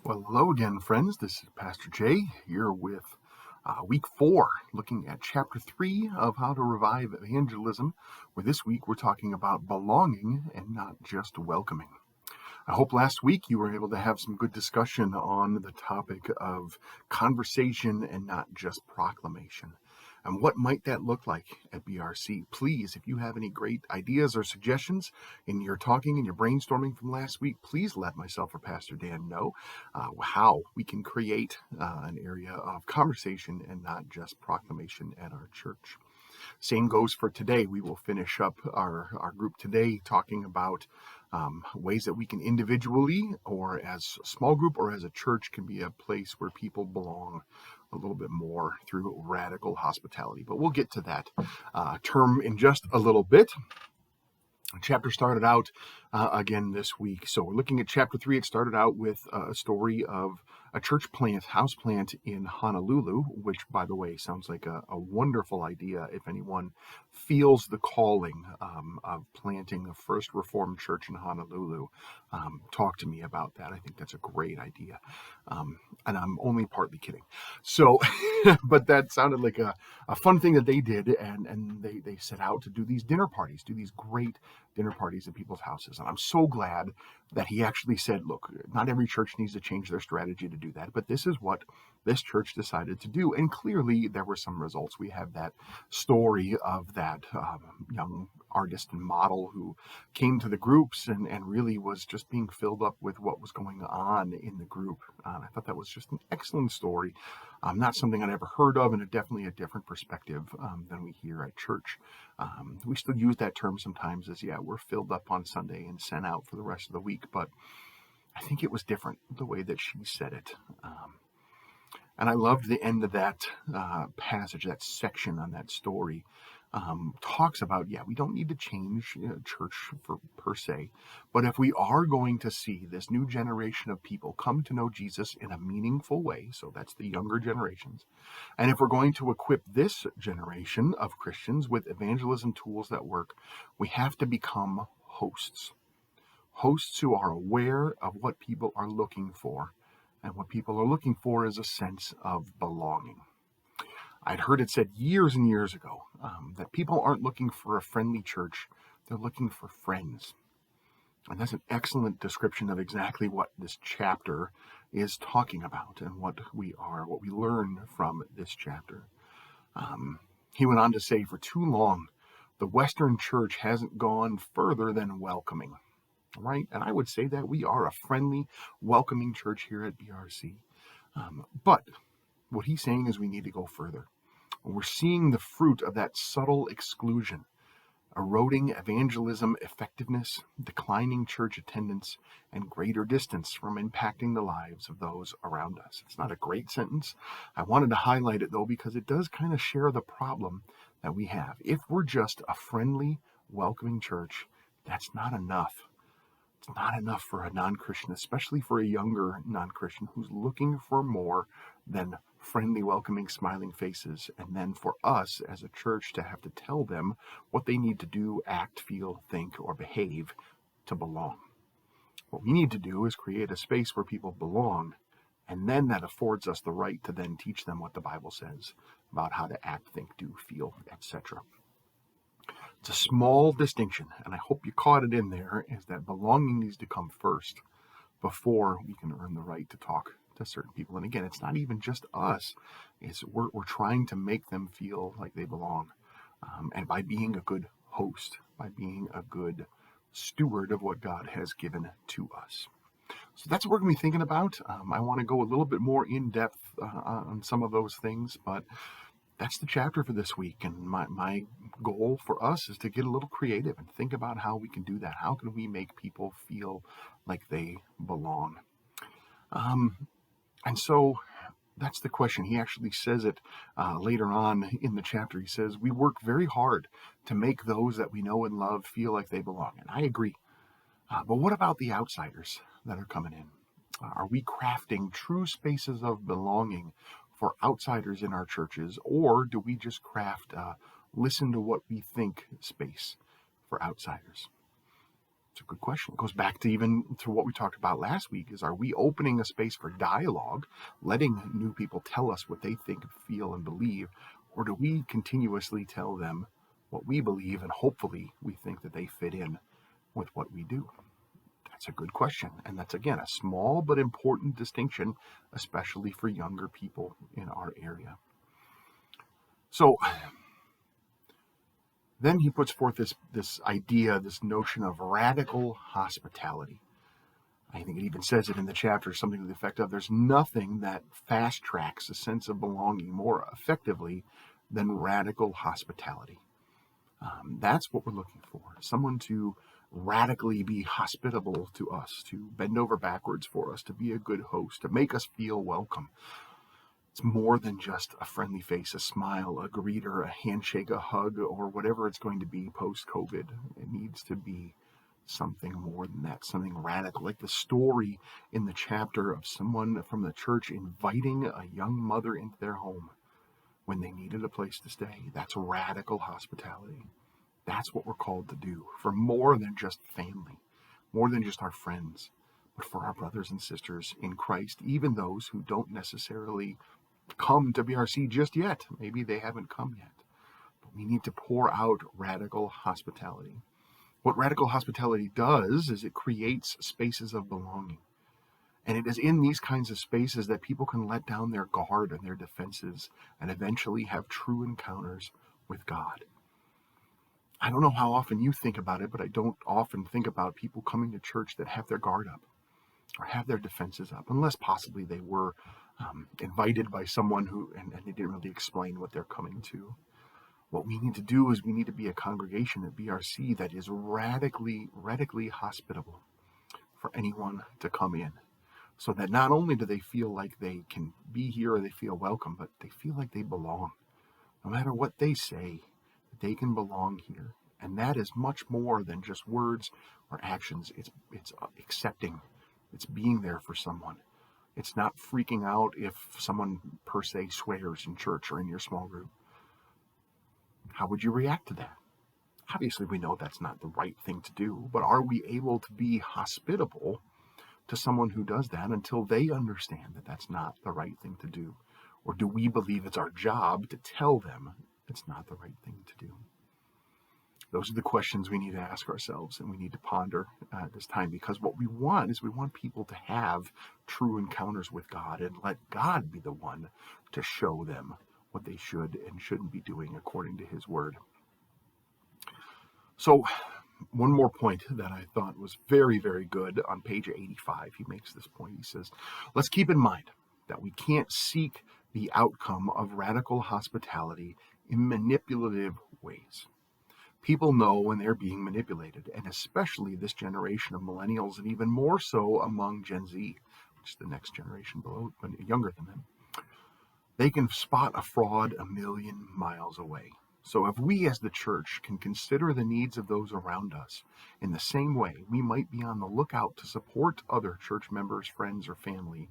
Well, hello again, friends. This is Pastor Jay here with week 4, looking at chapter 3 of How to Revive Evangelism, where this week we're talking about belonging and not just welcoming. I hope last week you were able to have some good discussion on the topic of conversation and not just proclamation. And what might that look like at BRC? Please, if you have any great ideas or suggestions in your talking and your brainstorming from last week, please let myself or Pastor Dan know how we can create an area of conversation and not just proclamation at our church. Same goes for today. We will finish up our group today talking about ways that we can individually or as a small group or as a church can be a place where people belong a little bit more through radical hospitality. But we'll get to that term in just a little bit. The chapter started out again this week. So we're looking at chapter 3. It started out with a story of a church plant, house plant in Honolulu, which, by the way, sounds like a wonderful idea if anyone feels the calling of planting the first Reformed church in Honolulu. Talk to me about that. I think that's a great idea. And I'm only partly kidding. So, but that sounded like a fun thing that they did, and they set out to do these dinner parties, do these great dinner parties at people's houses. And I'm so glad that he actually said, look, not every church needs to change their strategy to do that, but this is what this church decided to do. And clearly there were some results. We have that story of that young artist and model who came to the groups and really was just being filled up with what was going on in the group. I thought that was just an excellent story. Not something I'd ever heard of, and definitely a different perspective than we hear at church. We still use that term sometimes as, we're filled up on Sunday and sent out for the rest of the week, but I think it was different the way that she said it. And I loved the end of that passage, that section on that story. Talks about, we don't need to change church per se, but if we are going to see this new generation of people come to know Jesus in a meaningful way, so that's the younger generations, and if we're going to equip this generation of Christians with evangelism tools that work, we have to become hosts who are aware of what people are looking for, and what people are looking for is a sense of belonging. I'd heard it said years and years ago that people aren't looking for a friendly church, they're looking for friends. And that's an excellent description of exactly what this chapter is talking about and what we learn from this chapter. He went on to say, for too long, the Western church hasn't gone further than welcoming. Right? And I would say that we are a friendly, welcoming church here at BRC. But what he's saying is we need to go further. We're seeing the fruit of that subtle exclusion, eroding evangelism effectiveness, declining church attendance, and greater distance from impacting the lives of those around us. It's not a great sentence. I wanted to highlight it, though, because it does kind of share the problem that we have. If we're just a friendly, welcoming church, that's not enough. It's not enough for a non-Christian, especially for a younger non-Christian who's looking for more than friendly, welcoming, smiling faces, and then for us as a church to have to tell them what they need to do, act, feel, think, or behave to belong. What we need to do is create a space where people belong, and then that affords us the right to then teach them what the Bible says about how to act, think, do, feel, etc. It's a small distinction, and I hope you caught it in there, is that belonging needs to come first before we can earn the right to talk to certain people. And again, it's not even just us. We're trying to make them feel like they belong. And by being a good host, by being a good steward of what God has given to us. So that's what we're going to be thinking about. I want to go a little bit more in depth on some of those things, but that's the chapter for this week. And my goal for us is to get a little creative and think about how we can do that. How can we make people feel like they belong? And so that's the question. He actually says it later on in the chapter. He says, we work very hard to make those that we know and love feel like they belong. And I agree. But what about the outsiders that are coming in? Are we crafting true spaces of belonging for outsiders in our churches, or do we just craft listen to what we think space for outsiders? It's a good question. It goes back to even to what we talked about last week is, are we opening a space for dialogue, letting new people tell us what they think, feel, and believe, or do we continuously tell them what we believe and hopefully we think that they fit in with what we do? That's a good question. And that's, again, a small but important distinction, especially for younger people in our area. So then he puts forth this idea, this notion of radical hospitality. I think it even says it in the chapter, something to the effect of, there's nothing that fast tracks a sense of belonging more effectively than radical hospitality. That's what we're looking for. Someone to radically be hospitable to us, to bend over backwards for us, to be a good host, to make us feel welcome. It's more than just a friendly face, a smile, a greeter, a handshake, a hug, or whatever it's going to be post-COVID. It needs to be something more than that, something radical, like the story in the chapter of someone from the church inviting a young mother into their home when they needed a place to stay. That's radical hospitality. That's what we're called to do for more than just family, more than just our friends, but for our brothers and sisters in Christ, even those who don't necessarily come to BRC just yet. Maybe they haven't come yet. But we need to pour out radical hospitality. What radical hospitality does is it creates spaces of belonging. And it is in these kinds of spaces that people can let down their guard and their defenses and eventually have true encounters with God. I don't know how often you think about it, but I don't often think about people coming to church that have their guard up or have their defenses up, unless possibly they were invited by someone and they didn't really explain what they're coming to. What we need to do is we need to be a congregation at BRC that is radically hospitable for anyone to come in, so that not only do they feel like they can be here or they feel welcome, but they feel like they belong. No matter what they say, they can belong here. And that is much more than just words or actions. It's accepting. It's being there for someone. It's not freaking out if someone per se swears in church or in your small group. How would you react to that? Obviously, we know that's not the right thing to do, but are we able to be hospitable to someone who does that until they understand that that's not the right thing to do? Or do we believe it's our job to tell them it's not the right thing to do? Those are the questions we need to ask ourselves and we need to ponder at this time, because what we want is we want people to have true encounters with God and let God be the one to show them what they should and shouldn't be doing according to his word. So one more point that I thought was very, very good on page 85, he makes this point. He says, let's keep in mind that we can't seek the outcome of radical hospitality in manipulative ways. People know when they're being manipulated, and especially this generation of millennials, and even more so among Gen Z, which is the next generation below, but younger than them. They can spot a fraud a million miles away. So if we as the church can consider the needs of those around us in the same way we might be on the lookout to support other church members, friends, or family,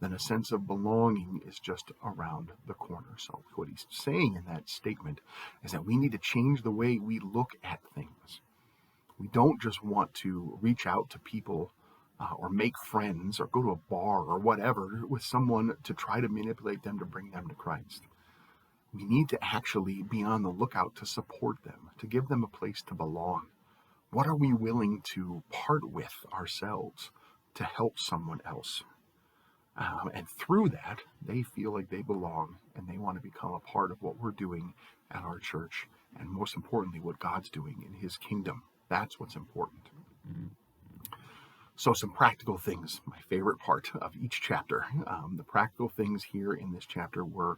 then a sense of belonging is just around the corner. So what he's saying in that statement is that we need to change the way we look at things. We don't just want to reach out to people or make friends or go to a bar or whatever with someone to try to manipulate them to bring them to Christ. We need to actually be on the lookout to support them, to give them a place to belong. What are we willing to part with ourselves to help someone else? And through that, they feel like they belong and they want to become a part of what we're doing at our church. And most importantly, what God's doing in his kingdom. That's what's important. So some practical things, my favorite part of each chapter. The practical things here in this chapter were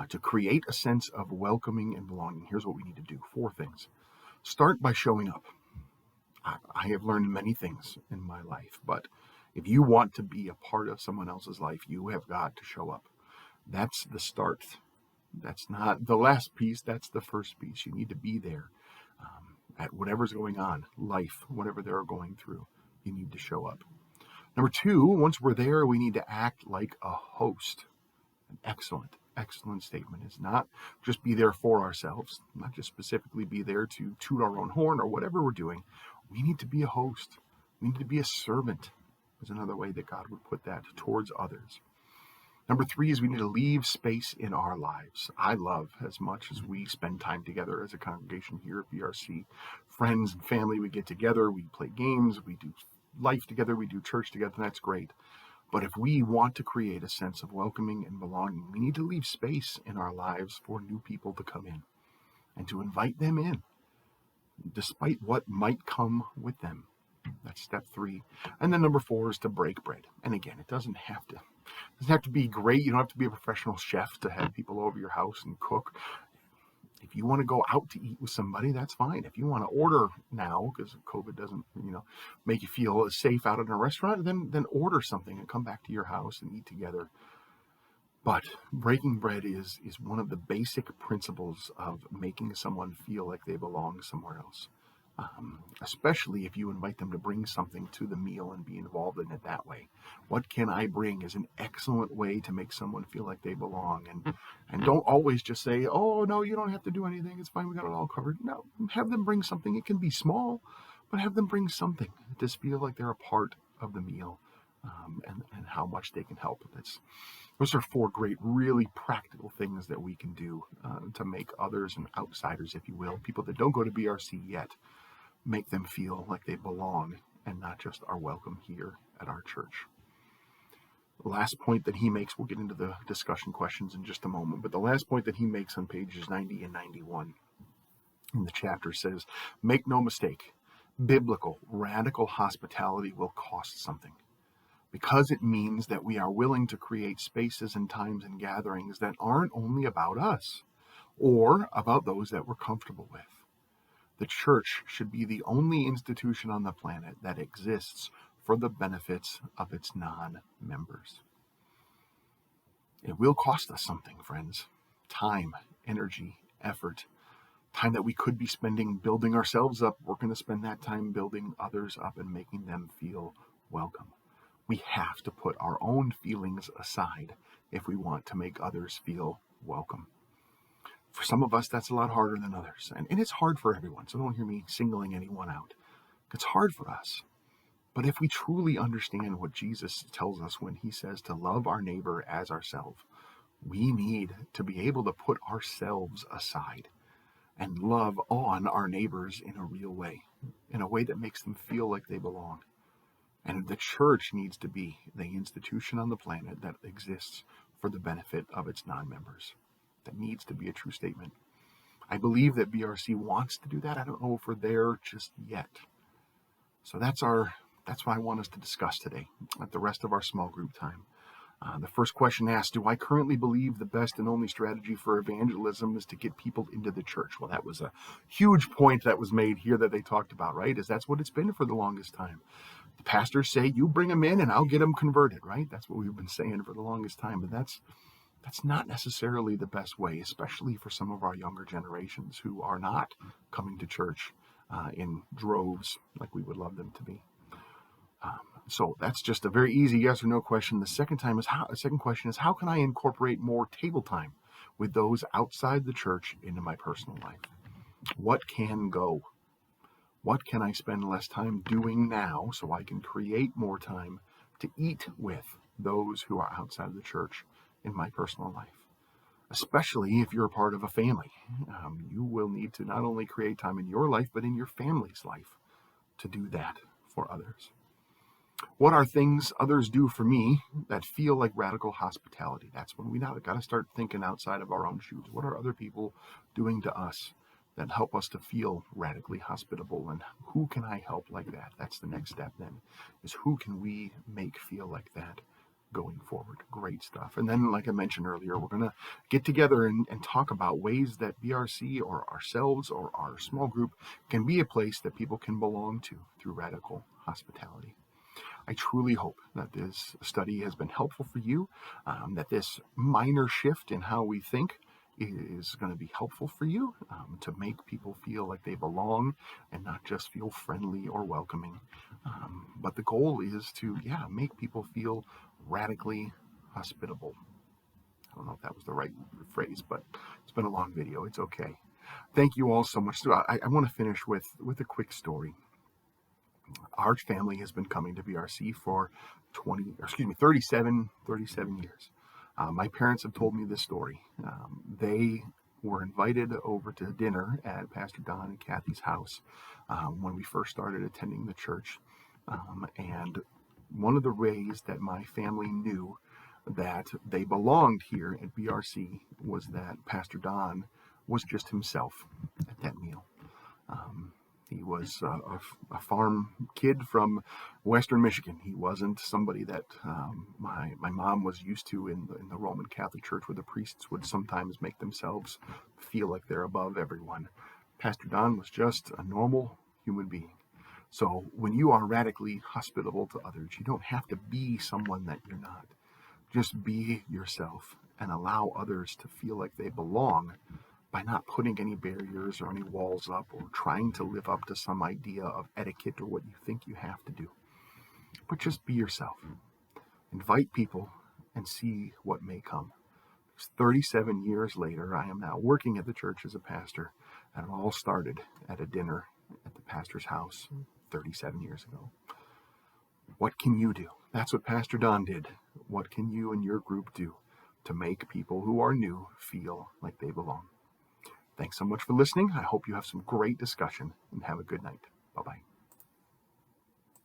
to create a sense of welcoming and belonging. Here's what we need to do. 4 things. Start by showing up. I have learned many things in my life, but if you want to be a part of someone else's life, you have got to show up. That's the start. That's not the last piece. That's the first piece. You need to be there at whatever's going on, life, whatever they're going through. You need to show up. Number 2, once we're there, we need to act like a host. An excellent statement is not just be there for ourselves, not just specifically be there to toot our own horn or whatever we're doing. We need to be a host. We need to be a servant, is another way that God would put that, towards others. Number 3 is we need to leave space in our lives. I love, as much as we spend time together as a congregation here at BRC, friends and family, we get together, we play games, we do life together, we do church together, and that's great. But if we want to create a sense of welcoming and belonging, we need to leave space in our lives for new people to come in and to invite them in, despite what might come with them. That's step 3. And then number 4 is to break bread. And again, it doesn't have to be great. You don't have to be a professional chef to have people over your house and cook. If you want to go out to eat with somebody, that's fine. If you want to order now, because COVID doesn't, make you feel safe out in a restaurant, then order something and come back to your house and eat together. But breaking bread is one of the basic principles of making someone feel like they belong somewhere else. Especially if you invite them to bring something to the meal and be involved in it that way. What can I bring is an excellent way to make someone feel like they belong. And don't always just say, oh, no, you don't have to do anything. It's fine. We got it all covered. No, have them bring something. It can be small, but have them bring something. Just feel like they're a part of the meal and how much they can help. Those are 4 great, really practical things that we can do to make others and outsiders, if you will, people that don't go to BRC yet, make them feel like they belong and not just are welcome here at our church. The last point that he makes, we'll get into the discussion questions in just a moment, but the last point that he makes on pages 90 and 91 in the chapter says, make no mistake, biblical, radical hospitality will cost something, because it means that we are willing to create spaces and times and gatherings that aren't only about us or about those that we're comfortable with. The church should be the only institution on the planet that exists for the benefits of its non-members. It will cost us something, friends. Time, energy, effort. Time that we could be spending building ourselves up. We're going to spend that time building others up and making them feel welcome. We have to put our own feelings aside if we want to make others feel welcome. For some of us, that's a lot harder than others. And it's hard for everyone, so don't hear me singling anyone out. It's hard for us. But if we truly understand what Jesus tells us when he says to love our neighbor as ourselves, we need to be able to put ourselves aside and love on our neighbors in a real way, in a way that makes them feel like they belong. And the church needs to be the institution on the planet that exists for the benefit of its non-members. That needs to be a true statement. I believe that BRC wants to do that. I don't know if we're there just yet. So that's what I want us to discuss today at the rest of our small group time. The first question asks, do I currently believe the best and only strategy for evangelism is to get people into the church? Well, that was a huge point that was made here that they talked about, right? That's what it's been for the longest time. The pastors say, you bring them in and I'll get them converted, right? That's what we've been saying for the longest time. But that's not necessarily the best way, especially for some of our younger generations who are not coming to church in droves like we would love them to be. So that's just a very easy yes or no question. The second question is, how can I incorporate more table time with those outside the church into my personal life? What can go? What can I spend less time doing now so I can create more time to eat with those who are outside of the church in my personal life? Especially if you're a part of a family. You will need to not only create time in your life, but in your family's life to do that for others. What are things others do for me that feel like radical hospitality? That's when we now got to start thinking outside of our own shoes. What are other people doing to us that help us to feel radically hospitable? And who can I help like that? That's the next step then, is who can we make feel like that going forward? Great stuff. And then, like I mentioned earlier, we're going to get together and talk about ways that BRC or ourselves or our small group can be a place that people can belong to through radical hospitality. I truly hope that this study has been helpful for you, that this minor shift in how we think is going to be helpful for you to make people feel like they belong and not just feel friendly or welcoming. But the goal is to, make people feel radically hospitable. I don't know if that was the right phrase, but it's been a long video. It's okay. Thank you all so much. I want to finish with a quick story. Our family has been coming to BRC for 37 years. My parents have told me this story. They were invited over to dinner at Pastor Don and Kathy's house when we first started attending the church. And one of the ways that my family knew that they belonged here at BRC was that Pastor Don was just himself at that meal. He was a farm kid from Western Michigan. He wasn't somebody that my mom was used to in the Roman Catholic Church, where the priests would sometimes make themselves feel like they're above everyone. Pastor Don was just a normal human being. So when you are radically hospitable to others, you don't have to be someone that you're not. Just be yourself and allow others to feel like they belong by not putting any barriers or any walls up or trying to live up to some idea of etiquette or what you think you have to do. But just be yourself. Invite people and see what may come. 37 years later, I am now working at the church as a pastor, and it all started at a dinner at the pastor's house 37 years ago. What can you do? That's what Pastor Don did. What can you and your group do to make people who are new feel like they belong? Thanks so much for listening. I hope you have some great discussion and have a good night. Bye-bye.